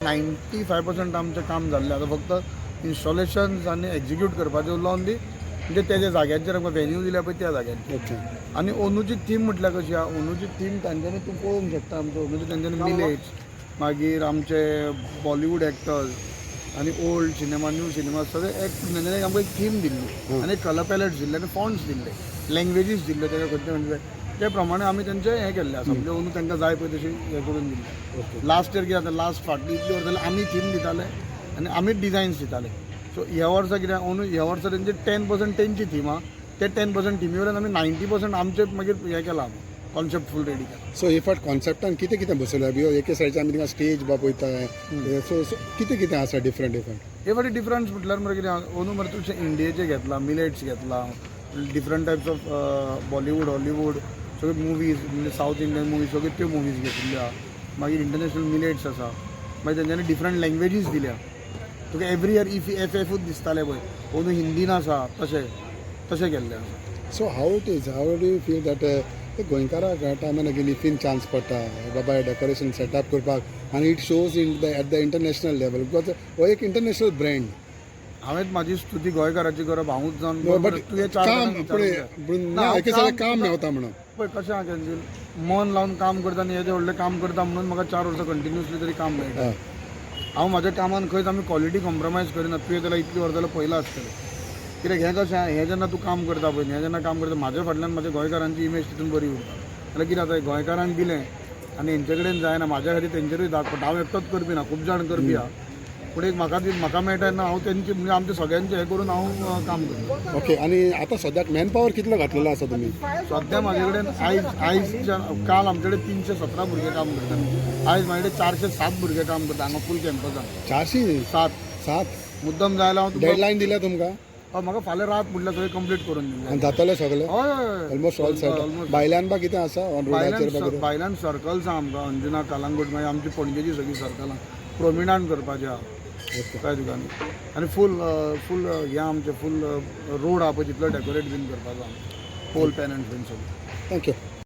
95% आमचें काम जाल्लें. आतां फक्त इन्स्टॉलेशन्स आनी एक्झिक्यूट करपाचें उरलो ओन्ली म्हणजे तेज्या जाग्यांचेर आमकां व्हेन्यू दिल्या पळय त्या जाग्यांचेर. ओके. आनी अंदूची थीम म्हटल्यार कशी आहा, अंदूची थीम तांच्यांनी तूं पळोवंक शकता. आमचो अंदूची तांच्यांनी मिलेट्स, मागीर आमचे बॉलिवूड एक्टर्स आनी ओल्ड सिनेमा न्यू सिनेमा सगळे तांच्यांनी आमकां एक थीम दिल्ली आनी कलर पॅलेट्स दिल्ले आनी फॉन्ट्स दिल्ले, लँग्वेजीस दिल्ले तेका खंयचे म्हणजे ते प्रमाणे आमी तेंचे हें केल्लें आसा. म्हणजे अंदू तांकां जाय पळय तशी हें करून दिल्लें. लास्ट इयर कितें जाता, लास्ट फाटली इतली वर्सां जाल्यार आमी थीम दिताले आनी आमीच डिझायन्स दिताले. सो ह्या वर्सा कितें अंदू ह्या वर्सा तेंची 10% तेंची थीम आहा, ते 10% थिमी वयल्यान आमी 90% आमचे मागीर हें केलां, कॉन्सेप्ट फूल रेडी केला. सो हे फाट कॉन्सेप्टान कितें कितें बसयलां बियो एके सायडीन आमी थिंगा स्टेज बा पळयताय. सो कितें कितें आसा डिफरंट हे फाटी डिफरन्स म्हटल्यार मरे कितें अंदू मरे तुमचे इंडियेचे घेतला, मिलेट्स घेतला, different types of Bollywood Hollywood सगळे मुवीज म्हणजे साऊथ इंडियन मुवीज सगळे त्यो मुवीज घेतिल्ल्यो आहा. मागीर इंटरनॅशनल मिलेट्स आसा, मागीर तेंच्यांनी डिफरंट लँग्वेजीस दिल्या. तुका एवरी इयर एफूच दिसताले पळय, अंदू हिंदीन आसा तशें केल्लें आसा. So how it is, how do you feel that गोंयकाराक टायमान अगेन इफीन चान्स पडटा बाबा डेकोरेशन सेटअप करपाक आनी it shows at the international level, because हो एक इंटरनॅशनल ब्रँड. हांवें म्हाजी स्तुती गोंयकाराची करप, हांवूच जावन बट तुवें काम काम मेवता म्हणून पळय कशें आहा केन्ना मन लावन काम करता आनी हेजें व्हडलें काम करता म्हणून म्हाका 4 वर्सां कंटिन्युअसली तरी काम मेळटा. हांव म्हाज्या कामान खंयच आमी क्वॉलिटी कॉम्प्रमायज करिना. तुवें जाल्यार इतलीं वर्सां जाल्यार पयलां आसतलें. कित्याक हें कशें हें जेन्ना तूं काम करता पळय, हें जेन्ना काम करता म्हाज्या फाटल्यान म्हाज्या गोंयकारांची इमेज तितून बरी उरता. जाल्यार कितें जाता, गोंयकारांक दिलें आनी हेंचे कडेन जायना, म्हाज्या खातीर तेंचेरूय दाग पडटा. हांव एकटोच करपी ना, खूब जाण करपी आहा, पूण एक म्हाका मेळटा तेन्ना हांव तेंची म्हणजे आमच्या सगळ्यांचें हें करून हांव काम करता. ओके. आनी आतां सद्याक मॅन पावर कितलो घातलेलो आसा तुमी? सद्या म्हाजे कडेन आयज काल आमचे कडेन 317 भुरगे काम करतात. आयज म्हाजे कडेन 407 भुरगे काम करता हांगा फूल कॅम्पसान. 407 मुद्दम जायला हांव डेडलायन दिल्या तुमकां? म्हाका फाल्यां रात म्हटल्यार सगळें कंप्लीट करून दिलें. आनी जातलें सगळें? हय ऑलमोस्ट ऑल सेट. भायल्यान बा कितें आसा भायल्यान सर्कल्स आहा आमकां, अंजुना कालांगूट, मागीर आमची पणजेची सगळीं सर्कलां प्रोमिनांट करपाचें आहा काय तुकांनी. आनी फूल हें आमचें फूल रोड आहा पळय तितलो डेकोरेट बीन करपाचो आमकां, पोल पॅनल्स बीन सगळें. थँक्यू.